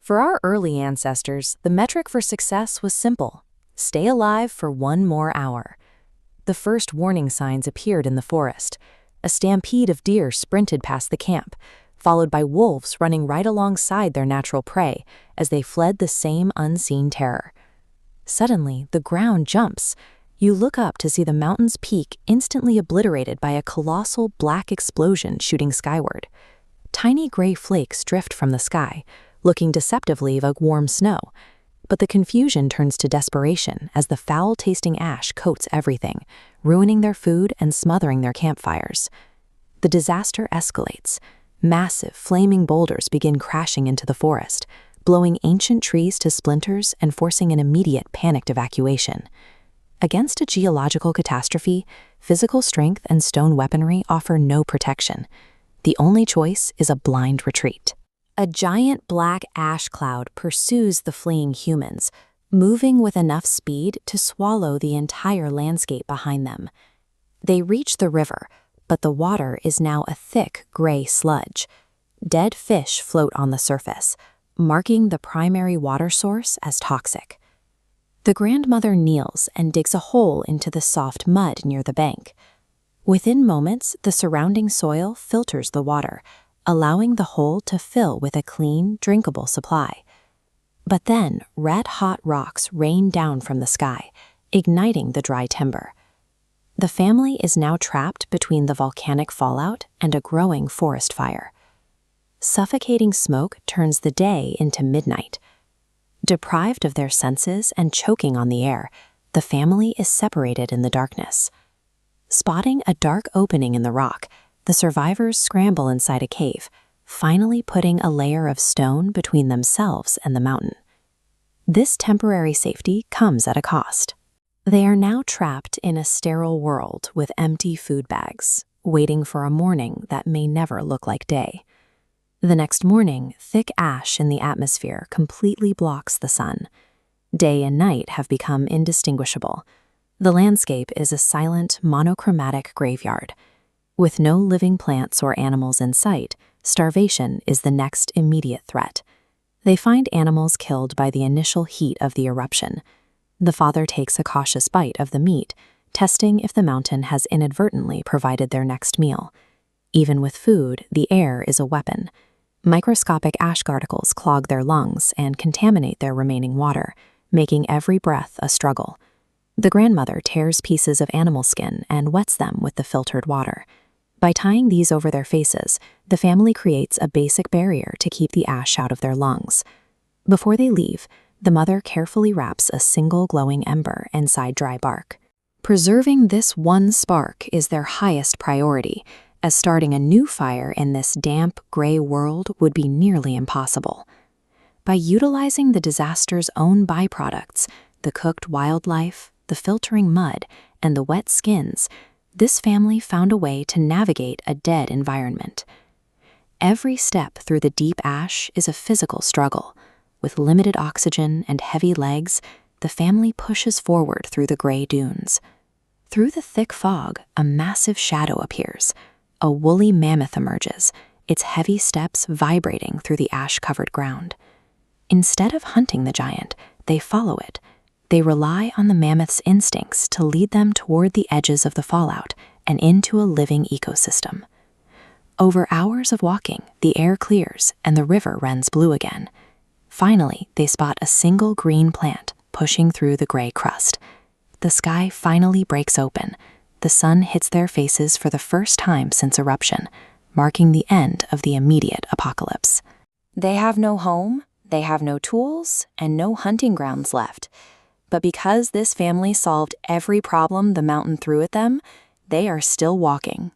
For our early ancestors, the metric for success was simple: stay alive for one more hour. The first warning signs appeared in the forest. A stampede of deer sprinted past the camp, followed by wolves running right alongside their natural prey as they fled the same unseen terror. Suddenly, the ground jumps. You look up to see the mountain's peak instantly obliterated by a colossal black explosion shooting skyward. Tiny gray flakes drift from the sky, looking deceptively like warm snow. But the confusion turns to desperation as the foul-tasting ash coats everything, ruining their food and smothering their campfires. The disaster escalates. Massive, flaming boulders begin crashing into the forest, blowing ancient trees to splinters and forcing an immediate panicked evacuation. Against a geological catastrophe, physical strength and stone weaponry offer no protection. The only choice is a blind retreat. A giant black ash cloud pursues the fleeing humans, moving with enough speed to swallow the entire landscape behind them. They reach the river, but the water is now a thick gray sludge. Dead fish float on the surface, marking the primary water source as toxic. The grandmother kneels and digs a hole into the soft mud near the bank. Within moments, the surrounding soil filters the water, allowing the hole to fill with a clean, drinkable supply. But then, red-hot rocks rain down from the sky, igniting the dry timber. The family is now trapped between the volcanic fallout and a growing forest fire. Suffocating smoke turns the day into midnight. Deprived of their senses and choking on the air, the family is separated in the darkness. Spotting a dark opening in the rock, the survivors scramble inside a cave, finally putting a layer of stone between themselves and the mountain. This temporary safety comes at a cost. They are now trapped in a sterile world with empty food bags, waiting for a morning that may never look like day. The next morning, thick ash in the atmosphere completely blocks the sun. Day and night have become indistinguishable. The landscape is a silent, monochromatic graveyard. With no living plants or animals in sight, starvation is the next immediate threat. They find animals killed by the initial heat of the eruption. The father takes a cautious bite of the meat, testing if the mountain has inadvertently provided their next meal. Even with food, the air is a weapon. Microscopic ash particles clog their lungs and contaminate their remaining water, making every breath a struggle. The grandmother tears pieces of animal skin and wets them with the filtered water. By tying these over their faces, the family creates a basic barrier to keep the ash out of their lungs. Before they leave, the mother carefully wraps a single glowing ember inside dry bark. Preserving this one spark is their highest priority, as starting a new fire in this damp, gray world would be nearly impossible. By utilizing the disaster's own byproducts, the cooked wildlife, the filtering mud, and the wet skins, this family found a way to navigate a dead environment. Every step through the deep ash is a physical struggle. With limited oxygen and heavy legs, the family pushes forward through the gray dunes. Through the thick fog, a massive shadow appears. A woolly mammoth emerges, its heavy steps vibrating through the ash-covered ground. Instead of hunting the giant, they follow it. They rely on the mammoth's instincts to lead them toward the edges of the fallout and into a living ecosystem. Over hours of walking, the air clears and the river runs blue again. Finally, they spot a single green plant pushing through the gray crust. The sky finally breaks open. The sun hits their faces for the first time since eruption, marking the end of the immediate apocalypse. They have no home, they have no tools, and no hunting grounds left. But because this family solved every problem the mountain threw at them, they are still walking,